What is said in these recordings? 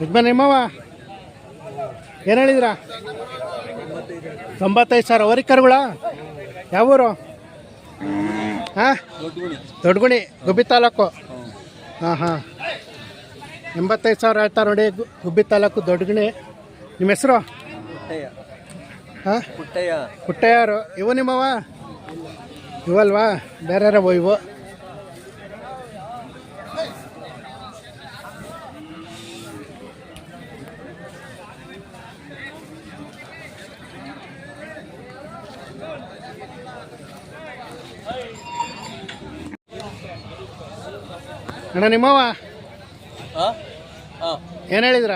ಯಜಮಾನ್ ನಿಮ್ಮವ ಏನು ಹೇಳಿದ್ರ? 95,000 ವರಿ ಕರುಗಳ ಯಾವೂರು? ಹಾಂ, ದೊಡ್ಡಗುಣಿ ಗುಬ್ಬಿ ತಾಲೂಕು. ಹಾಂ ಹಾಂ, 85,000 ಹೇಳ್ತಾರೆ ನೋಡಿ. ಗುಬ್ಬಿ ತಾಲೂಕು ದೊಡ್ಡಗುಣಿ. ನಿಮ್ಮ ಹೆಸರು? ಹಾಂ, ಪುಟ್ಟಯ್ಯರು. ಇವು ನಿಮ್ಮವ ಇವಲ್ವಾ? ಬೇರೆ ಇವು ಅಣ್ಣ ನಿಮ್ಮವ ಏನು ಹೇಳಿದ್ರ?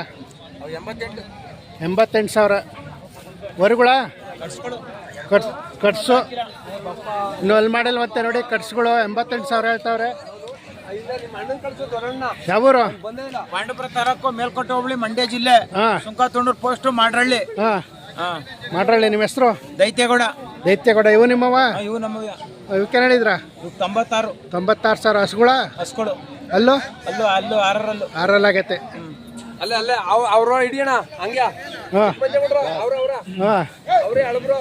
88,000 ವರುಗಳ ಕಟ್ಸು. ಇನ್ನು ಅಲ್ಲಿ ಮಾಡಲ್ ಮತ್ತೆ ನೋಡಿ ಕಟ್ಸ್ಗಳು 88,000 ಹೇಳ್ತಾವ್ರೆ. ಯಾವೂರು? ಪಾಂಡುಪುರ ತಾಲೂಕು, ಮೇಲ್ಕೋಟೆ ಹೋಬಳಿ, ಮಂಡ್ಯ ಜಿಲ್ಲೆ. ಸುಂಕತುಂಡೂರು ಪೋಸ್ಟ್, ಮಾಡ್ರಳ್ಳಿ. ಮಾಡ್ರಳ್ಳಿ. ನಿಮ್ಮ ಹೆಸರು? ದೈತ್ಯಗೌಡ. ಇವು ನಿಮ್ಮವ? ಇವು ನಮಗೆ. ಇವಕ್ಕೆ ಹೇಳಿದ್ರ? 96,000 ಹಸುಗಳು. ಅಲ್ಲೂ 6 ಆಗೈತೆ. ಅಲ್ಲೇ ಅವ್ರ ಹಿಡಿಯೋಣ ಹಂಗೆ. ಅವ್ರೇ ಅಳಬ್ರು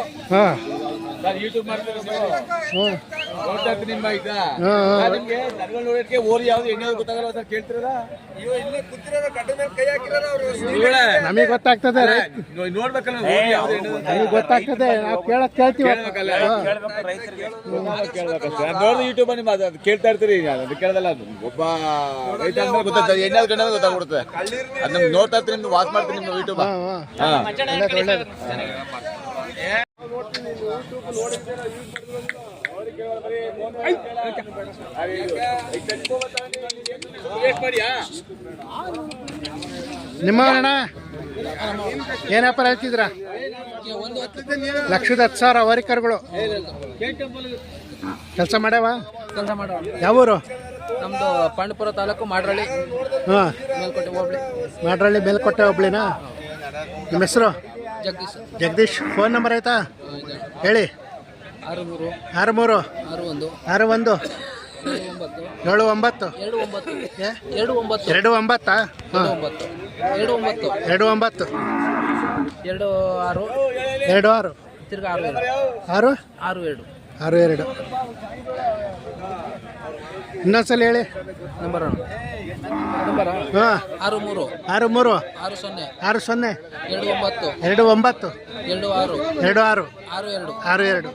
ಯೂಟ್ಯೂಬ್ ಮಾಡ್ತಾರೆ. ನಿಮ್ಮ ಈಗ ನಿಮ್ಗೆ ದನಗಳು ನೋಡಕ್ಕೆ ಓರಿ ಯಾವ್ದು ಎಣ್ಣೆ ಗೊತ್ತಾಗಲ್ಲ ಸರ್, ಕೇಳ್ತಿರ? ಇಲ್ಲಿ ಕೂತಿರೋ ಗಡ್ಡ ಮೇಲೆ ಕೈ ಹಾಕಿರೋ ನಮಗೆ ಗೊತ್ತಾಗ್ತದೆ. ನೋಡ್ಬೇಕಲ್ಲ, ನಮಗೆ ಗೊತ್ತಾಗ್ತದೆ. ನಾವು ಕೇಳ್ತೀವಿ. ನೋಡಿದ್ರೆ ಯೂಟ್ಯೂಬ್ ನಿಮ್ಮ ಅದು ಕೇಳ್ತಾ ಇರ್ತೀರಿ. ಅದು ಕೇಳದಲ್ಲ, ಒಬ್ಬ ರೈತ ಅಂದ್ರೆ ಗೊತ್ತಾಗ್ತದೆ. ಎಣ್ಣೆ ಗಂಡ ಗೊತ್ತಾಗ್ಬಿಡುತ್ತೆ. ಅದು ನಮ್ಗೆ ನೋಡ್ತಾ ಇರ್ತೀರಿ, ನಿಮ್ಗೆ ವಾಚ್ ಮಾಡ್ತೀರಿ ನಿಮ್ಮ ಯೂಟ್ಯೂಬ್. ನಿಮ್ಮ ಅಣ್ಣ ಏನ್ ವ್ಯಾಪಾರ ಹೇಳ್ತಿದ್ರ? 1,10,000 ವರಿ ಕರುಗಳು. ಕೆಲಸ ಮಾಡ್ಯಾವ? ಯಾವೂರು? ನಮ್ದು ಪಾಂಡುಪುರ ತಾಲೂಕು, ಮಾಡ್ರಳ್ಳಿ. ಹಾಂ, ಮೇಲ್ಕೋಟೆ ಹೋಬಳಿ. ಮಾಡ್ರಳ್ಳಿ ಮೇಲ್ಕೋಟೆ ಹೋಬಳಿನಾ? ನಿಮ್ಮ ಹೆಸರು? ಜಗದೀಶ್. ಫೋನ್ ನಂಬರ್ ಆಯ್ತಾ ಹೇಳಿ? 63 61 79 29 26 ತಿರ್ಗಾ 62 ಇನ್ನೊಂದ್ಸಲ ಹೇಳಿ ನಂಬರ್. ಹಾಂ, 63 60 29 26 62.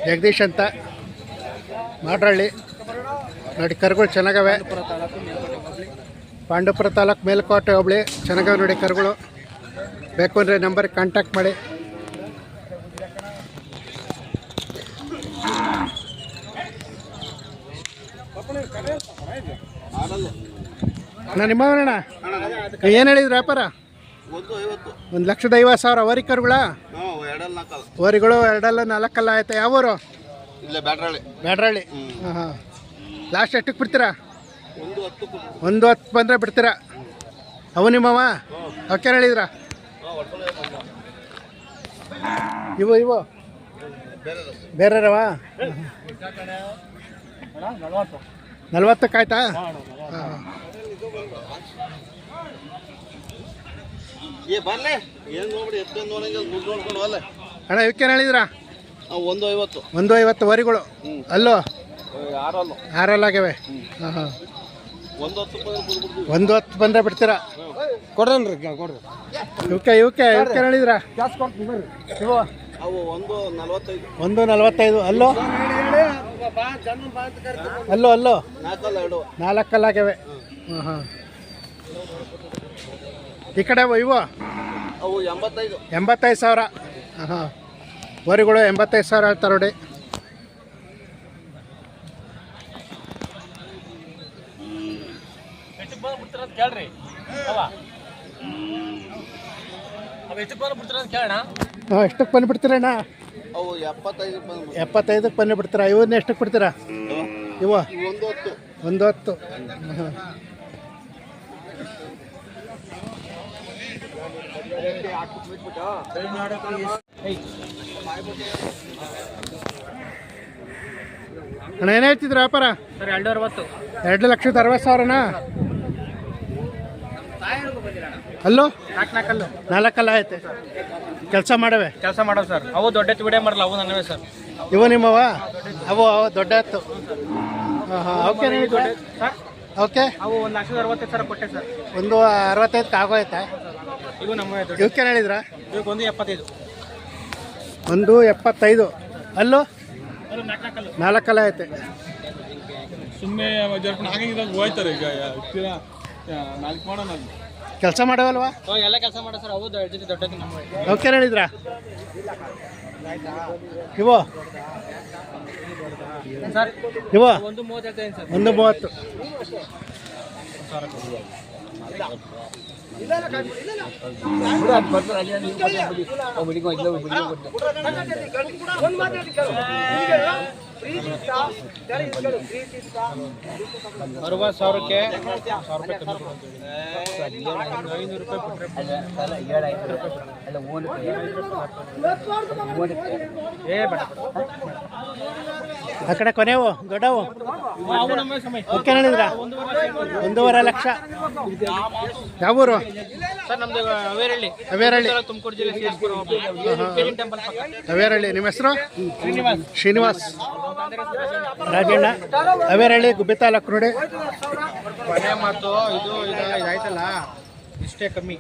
ಜಗದೀಶ್ ಅಂತ, ಮಾಡ್ರಳ್ಳಿ. ನೋಡಿ ಕರುಗಳು ಚೆನ್ನಾಗವೆ. ಪಾಂಡುಪುರ ತಾಲೂಕು, ಮೇಲ್ಕೋಟೆ ಹೋಬಳಿ. ಚೆನ್ನಾಗವೆ ನೋಡಿ ಕರುಗಳು. ಬೇಕು ಅಂದರೆ ನಂಬರ್ ಕಾಂಟ್ಯಾಕ್ಟ್ ಮಾಡಿ. ನಿಮ್ಮವರಣ್ಣ ಏನು ಹೇಳಿದ್ರು ವ್ಯಾಪಾರ? 1,50,000 ವರಿ ಕರುಗಳ? ವರಿಗಳು 2-4 ಆಯ್ತಾ? ಯಾವೂರು? ಬ್ಯಾಡ್ರಳ್ಳಿ. ಹಾಂ. ಲಾಸ್ಟ್ ಎಷ್ಟಕ್ಕೆ ಬಿಡ್ತೀರಾ? 110 ಬಂದರೆ ಬಿಡ್ತೀರಾ? ಅವು ನಿಮ್ಮವ? ಅವಕ್ಕೆ ಹೇಳಿದ್ರ? ಇವು ಬೇರೆರವ? 40 ಆಯ್ತಾ? ಅಣ್ಣ ಇವಕ್ಕೇನು ಹೇಳಿದ್ರ? 150 ವರಿಗಳು. ಅಲ್ಲೋ 6 ಆಗ್ಯಾವೆ. ಹಾಂ ಹಾಂ, 110 ಬಂದರೆ ಬಿಡ್ತೀರಾ? ಕೊಡ್ರಿ. ಇವಕ್ಕೆ ಹೇಳಿದ್ರ? 145. ಅಲ್ಲೋ 4 ಆಗ್ಯಾವೆ. ಹಾಂ ಹಾಂ. ಈ ಕಡೆ ಇವು 85,000. ಹಾಂ, ವರಿಗಳು 85,000 ಹೇಳ್ತಾರೆ ನೋಡಿ. ಎಷ್ಟಕ್ಕೆ ಬಂದುಬಿಡ್ತೀರಣ್ಣ? 75ಕ್ಕೆ ಬಂದುಬಿಡ್ತೀರಾ? ಇವನ್ನ ಎಷ್ಟಕ್ಕೆ ಬಿಡ್ತೀರಾ? ಇವು 110. ಹಾಂ. ಅಣ್ಣ ಏನು ಹೇಳ್ತಿದ್ರು ವ್ಯಾಪಾರ? ಸರ್ 260. 2,60,000. ಅಲ್ಲೋ 4 4 ಐತೆ. ಕೆಲಸ ಮಾಡವೆ? ಕೆಲಸ ಮಾಡೋದು ಸರ್. ಅವು ದೊಡ್ಡ ಎತ್ತು ಬಿಡೇ ಮಾಡಲ್ಲ, ಅವು ನನ್ನವೇ ಸರ್. ಇವು ನಿಮ್ಮವ? ಅವು ದೊಡ್ಡ ಎತ್ತು. ಹಾಂ ಹಾಂ, ಓಕೆ ಸರ್ ಓಕೆ. ಅವು 1,65,000 ಕೊಟ್ಟೆ ಸರ್. 1,65,000 ಆಗೋಯ್ತಾ? ಇವು ನಮ್ಮವೇ ದೊಡ್ಡ. ಇವಕ್ಕೇನು ಹೇಳಿದ್ರಾ? ಇವಕ್ಕೆ 1,75. 1,75. ಅಲ್ಲೋ ಅದು 4 4 ಐತೆ. ಸುಮ್ಮನೆ ಹಾಗೆ ಹೋಯ್ತಾರೆ ಈಗ ನಾಲ್ಕು ಮಾಡೋಣ. ಕೆಲಸ ಮಾಡವಲ್ವಾ? ಎಲ್ಲ ಕೆಲಸ ಮಾಡೋ ಸರ್. ಅವು ದೊಡ್ಡ ದೊಡ್ಡದು ನಮ್ಮವೇ. ಓಕೆ ಹೇಳಿದ್ರಾ? ಇವು ಸರ್ ಇವು 1,30 ಹೇಳ್ತೇನೆ ಸರ್. 1,30. ₹60,000ಕ್ಕೆ ಆ ಕಡೆ ಕೊನೆವು ದೊಡ್ಡವು ಓಕೆ ಹೇಳಿದ್ರಾ? 1,50,000 ಲಕ್ಷ. ಯಾವೂರು? ಸರ್ ನಮ್ದು ಅವೇರಳ್ಳಿ. ಅವೇರಳ್ಳಿ. ತುಮಕೂರು ಜಿಲ್ಲೆ ಟೆಂಪಲ್ ಪಕ್ಕ. ಅವೇರಳ್ಳಿ. ನಿಮ್ಮ ಹೆಸರು? ಶ್ರೀನಿವಾಸ್. ಶ್ರೀನಿವಾಸ್. ರಾಜಣ್ಣ, ಅವೇರಳ್ಳಿ, ಗುಬ್ಬಿ ತಾಲೂಕು ನೋಡಿ. ಕೊನೆ ಮಾತು ಇದು ಇದಾಯ್ತಲ್ಲ, ಇಷ್ಟೇ ಕಮ್ಮಿ.